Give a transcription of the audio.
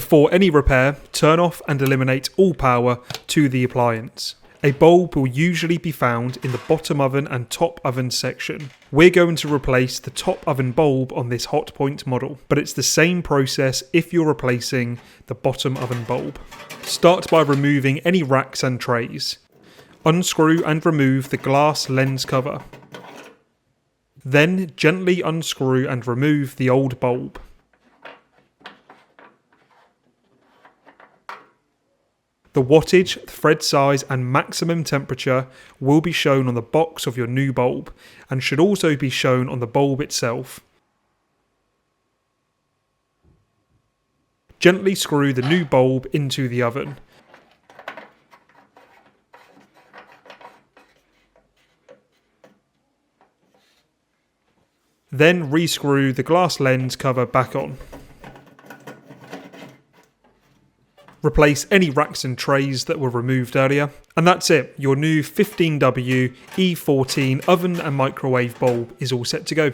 Before any repair, turn off and eliminate all power to the appliance. A bulb will usually be found in the bottom oven and top oven section. We're going to replace the top oven bulb on this Hotpoint model, but it's the same process if you're replacing the bottom oven bulb. Start by removing any racks and trays. Unscrew and remove the glass lens cover. Then gently unscrew and remove the old bulb. The wattage, thread size and maximum temperature will be shown on the box of your new bulb and should also be shown on the bulb itself. Gently screw the new bulb into the oven. Then rescrew the glass lens cover back on. Replace any racks and trays that were removed earlier, and that's it. Your new 15W E14 oven and microwave bulb is all set to go.